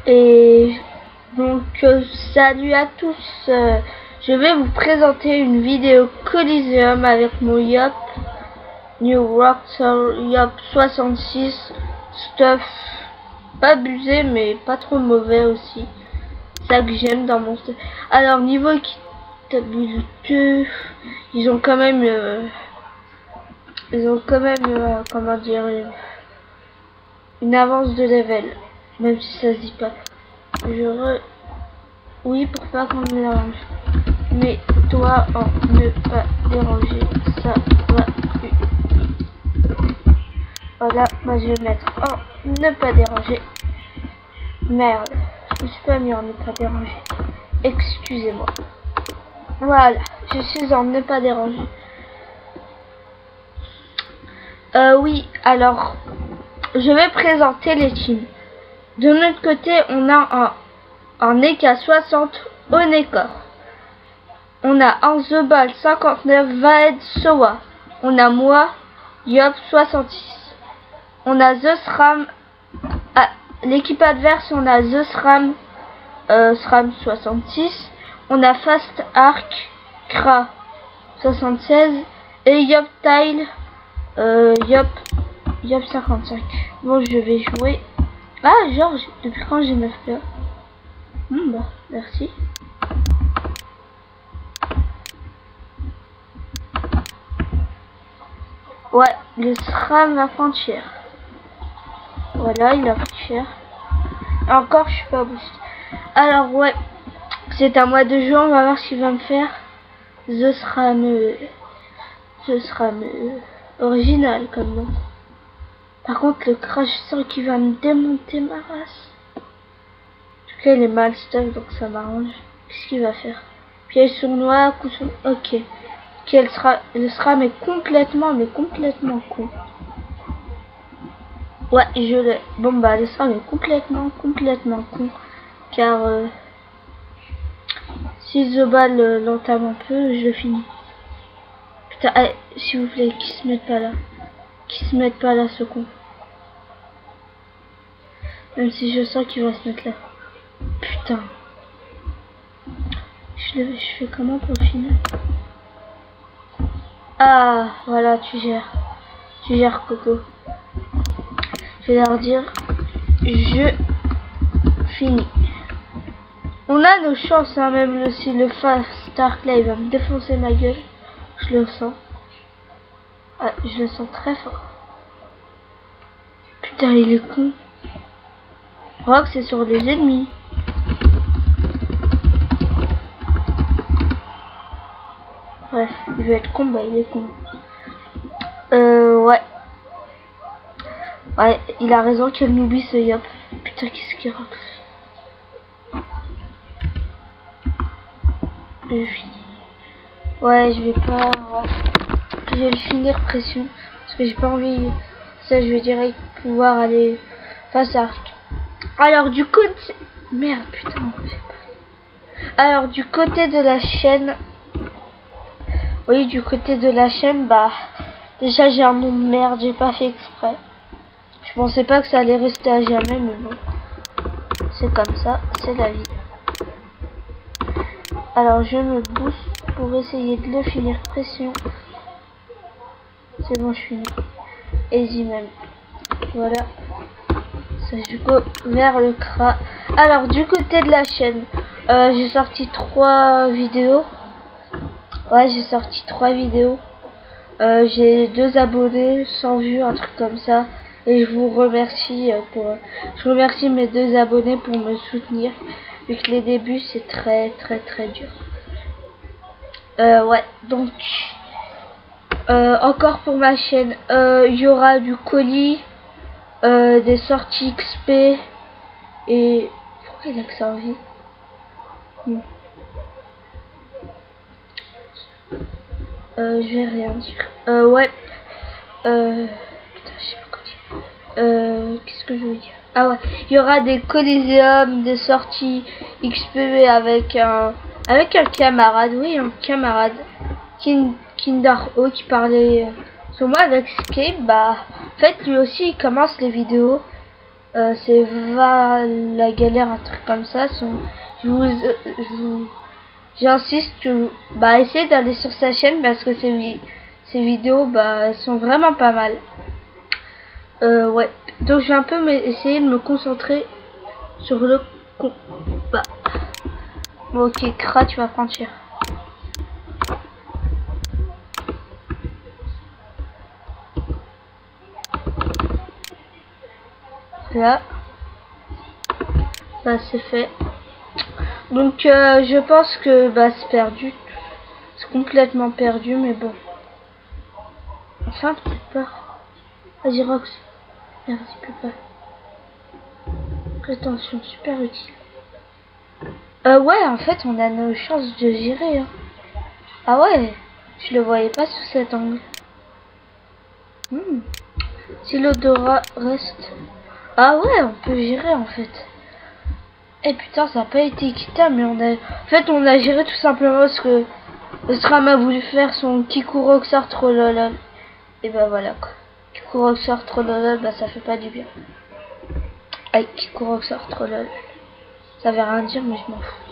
Et donc salut à tous, je vais vous présenter une vidéo Coliseum avec mon Yop New Rockstar Yop 66 stuff, pas abusé mais pas trop mauvais aussi, ça que j'aime dans mon stuff. Alors niveau équitabilité, ils ont quand même comment dire, une avance de level, même si ça se dit pas. Oui, pour pas qu'on me dérange. Mais toi en ne pas déranger, ça va plus. Voilà, moi je vais mettre en ne pas déranger. Merde, je me suis pas mis en ne pas déranger. Excusez-moi. Voilà, je suis en ne pas déranger. Oui, alors je vais présenter les teams. De notre côté, on a un EK60 Onekor. On a en The Ball 59 Vaed Sowa. On a moi, Yop 66. On a The SRAM. L'équipe adverse, on a The SRAM, SRAM 66. On a Fast Arc, Kra 76. Et Yop Tile, Yop 55. Bon, je vais jouer. Ah, Georges, depuis quand j'ai 9 peurs? Bah, merci. Ouais, le SRAM va prendre cher. Voilà, il a pris cher. Et encore, je suis pas boosté. Alors, ouais, c'est à moi de jouer. On va voir ce qu'il va me faire. The SRAM original comme nom. Par contre, le crash, je sens qu'il va me démonter ma race. En tout cas, il est mal stuff, donc ça m'arrange. Qu'est-ce qu'il va faire? Piège sournois, coup sur... Ok. Le SRAM est complètement con. Ouais, je l'ai. Bon, bah, le SRAM est complètement con. Car si The Ball l'entame un peu, je le finis. Putain, allez, s'il vous plaît, qu'il se mette pas là. Qu'il se mette pas là, ce con. Même si je sens qu'il va se mettre là. Putain. Je fais comment pour le finir? Ah, voilà, tu gères. Tu gères, Coco. Je vais leur dire, je finis. On a nos chances, hein, même si le Fast Arc là, il va me défoncer ma gueule. Je le sens. Ah, je le sens très fort. Putain, il est con. Rock, c'est sur les ennemis. Bref, il veut être con, bah il est con. Ouais. Ouais, il a raison qu'elle n'oublie ce Yop. Putain, qu'est-ce qu'il rock. Ouais, je vais pas... Ouais. Je vais le finir pression. Parce que j'ai pas envie... Ça, je vais direct pouvoir aller face à Arc. Alors, du côté... Merde, putain. Alors, du côté de la chaîne... Oui, du côté de la chaîne, bah... Déjà, j'ai un nom de merde, j'ai pas fait exprès. Je pensais pas que ça allait rester à jamais, mais bon. C'est comme ça, c'est la vie. Alors, je me booste pour essayer de le finir pression. C'est bon, je finis. Easy même. Voilà. Ça, je go vers le Kra. Alors, du côté de la chaîne, j'ai sorti 3 vidéos. Ouais, j'ai sorti 3 vidéos. J'ai 2 abonnés, 100 vues, un truc comme ça. Et je vous remercie je remercie mes 2 abonnés pour me soutenir. Vu que les débuts, c'est très dur. Ouais, donc... encore pour ma chaîne, il y aura du colis, des sorties XP et... Pourquoi il a que ça en vie? Je vais rien dire. Ouais. Putain, je sais pas quoi dire. Qu'est-ce que je veux dire? Ah ouais, il y aura des Coliseum, des sorties XP avec un camarade, oui, un camarade. Kindaro qui parlait sur moi avec Scape, bah en fait lui aussi il commence les vidéos C'est Va la galère, un truc comme ça. J'insiste que bah essayez d'aller sur sa chaîne parce que ces vidéos bah elles sont vraiment pas mal. Ouais. Donc je vais un peu essayer de me concentrer sur le combat. Bon, ok, Kra, tu vas prendre cher. Là, bah c'est fait. Donc je pense que bah c'est perdu, c'est complètement perdu, mais bon. Enfin peut-être pas. Vas-y Rox, merci papa. Prétention super utile. Ouais, en fait on a nos chances de gérer. Hein. Ah ouais, je le voyais pas sous cet angle. Si l'odorat reste. Ah ouais, on peut gérer en fait. Eh putain, ça n'a pas été équitable, mais on a géré tout simplement parce que Stram a voulu faire son Kikuroxar Trollolol. Et bah voilà quoi. Kikuroxar Trollolol, bah ça fait pas du bien. Aïe, Kikuroxar Trollolol. Ça veut rien dire, mais je m'en fous.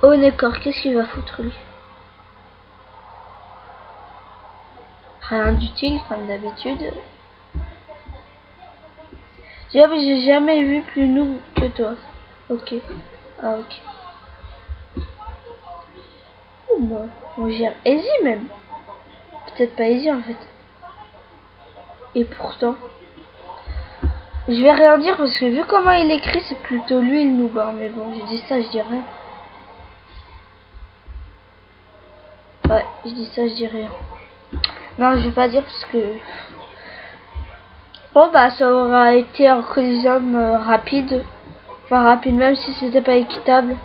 Oh d'accord, qu'est-ce qu'il va foutre lui? Rien d'utile, comme d'habitude. J'ai jamais vu plus noob que toi. Ok. Ah ok. Oh, bon, on gère easy même. Peut-être pas easy en fait. Et pourtant, je vais rien dire parce que vu comment il écrit, c'est plutôt lui le noob. Hein, mais bon, je dis ça, je dis rien. Ouais, je dis ça, je dis rien. Non, je vais pas dire parce que... Bon bah ça aura été un Coliseum rapide. Enfin rapide même si c'était pas équitable.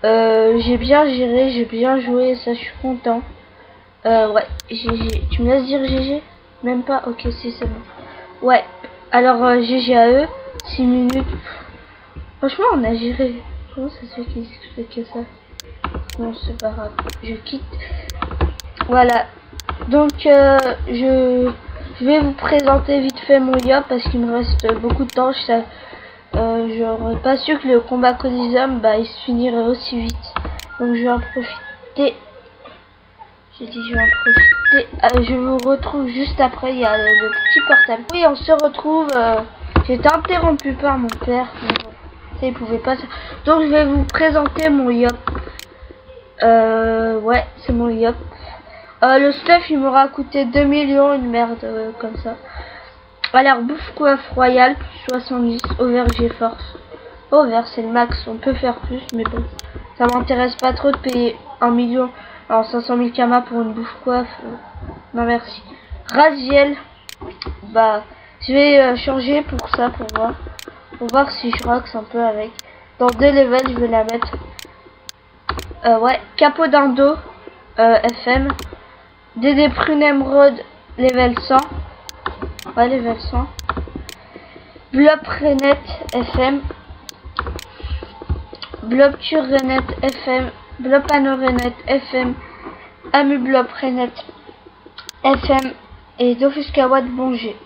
J'ai bien géré, j'ai bien joué, ça je suis content. Ouais, GG. Tu me laisses dire GG? Même pas? Ok, si c'est bon. Ouais, alors GG à eux. 6 minutes. Franchement on a géré. Comment ça se fait qu'ils expliquaient ça? Non c'est pas grave, je quitte. Voilà. Donc je vais vous présenter vite fait mon yop parce qu'il me reste beaucoup de temps. J'aurais pas su que le combat Coliseum bah il se finirait aussi vite. Donc je vais en profiter. J'ai dit je vais en profiter. Je vous retrouve juste après. Il y a le petit portable. Oui, on se retrouve. J'ai été interrompu par mon père. Mais bon, ça, il pouvait pas. Donc je vais vous présenter mon yop. Ouais, c'est mon yop. Le stuff il m'aura coûté 2 millions, une merde comme ça. Alors bouffe coiffe royale plus 70 over GeForce. Over c'est le max, on peut faire plus mais bon. Ça m'intéresse pas trop de payer 1 million, alors 500 000 kamas pour une bouffe coiffe. Non merci. Raziel, bah je vais changer pour ça pour voir si je rox un peu avec. Dans 2 levels je vais la mettre. Ouais, capot d'Indo FM. Dédé Prune Emerald level 100. Ouais, level 100. Blob Renet FM. Blob Tur Renet FM. Blob Pano Renet FM. Amu Blob Renet FM. Et Dofuscawad Bongé.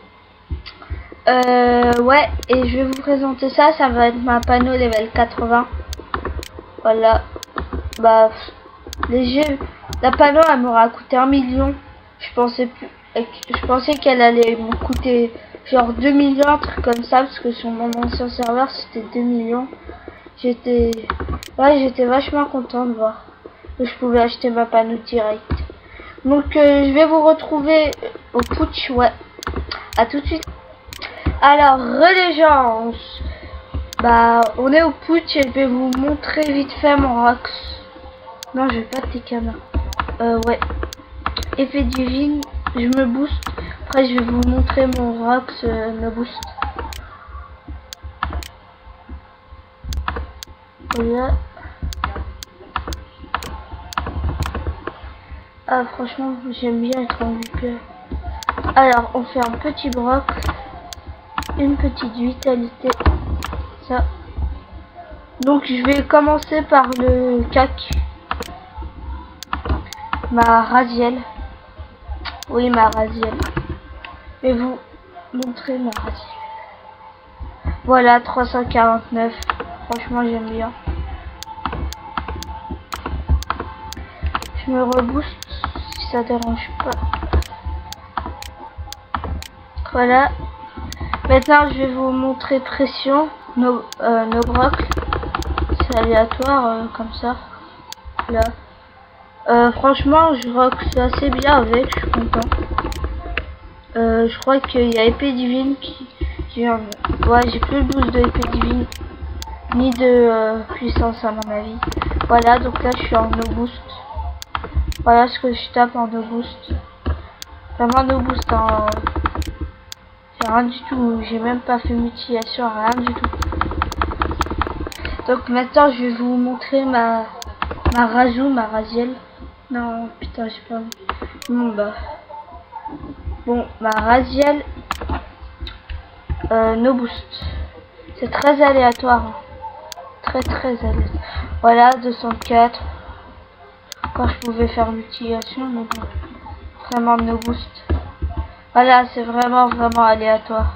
Ouais, et je vais vous présenter ça. Ça va être ma panneau level 80. Voilà. Bah, léger. La panneau elle m'aura coûté 1 million. Je pensais qu'elle allait me coûter genre 2 millions, un truc comme ça, parce que sur mon ancien serveur c'était 2 millions. J'étais vachement content de voir que je pouvais acheter ma panneau direct. Donc je vais vous retrouver au putsch, ouais. À tout de suite. Alors les gens, bah on est au putsch et je vais vous montrer vite fait mon rox. Non, je vais pas tes camas. Ouais. Effet divine, je me booste. Après, je vais vous montrer mon rox me boost. Voilà. Ah, franchement, j'aime bien être en VP. Alors, on fait un petit broc. Une petite vitalité. Ça. Donc, je vais commencer par le cac. Ma Raziel. Oui, ma Raziel. Mais montrer ma race. Voilà, 349. Franchement, j'aime bien. Je me rebooste si ça dérange pas. Voilà. Maintenant, je vais vous montrer pression. Nos brocs. C'est aléatoire comme ça. Là. Franchement, je rock assez bien avec. Je suis content. Je crois qu'il y a épée divine qui vient. Ouais, j'ai plus le boost de épée divine. Ni de puissance à mon avis. Voilà, donc là, je suis en no boost. Voilà ce que je tape en no boost. Vraiment no boost en... J'ai rien du tout. J'ai même pas fait mutilation, rien du tout. Donc maintenant, je vais vous montrer ma Raziel. Non, putain, j'ai pas... Bon, bah... Bon, ma Raziel... no boost. C'est très aléatoire. Hein. Très aléatoire. Voilà, 204. Quand je pouvais faire l'utilisation, mais bon. Vraiment no boost. Voilà, c'est vraiment aléatoire.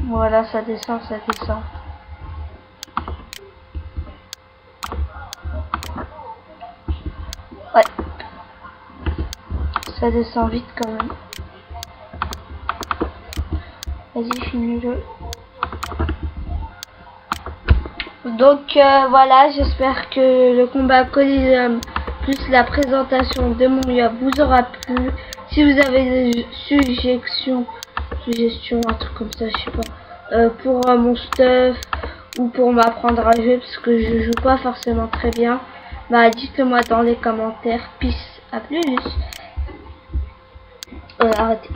Voilà, ça descend, ça descend. Ouais. Ça descend vite quand même. Vas-y, finis-le. Donc voilà, j'espère que le combat Coliseum plus la présentation de mon yacht vous aura plu. Si vous avez des suggestions, un truc comme ça, je sais pas, pour mon stuff ou pour m'apprendre à jouer parce que je joue pas forcément très bien, bah dites-le moi dans les commentaires. Peace, à plus. Arrêtez.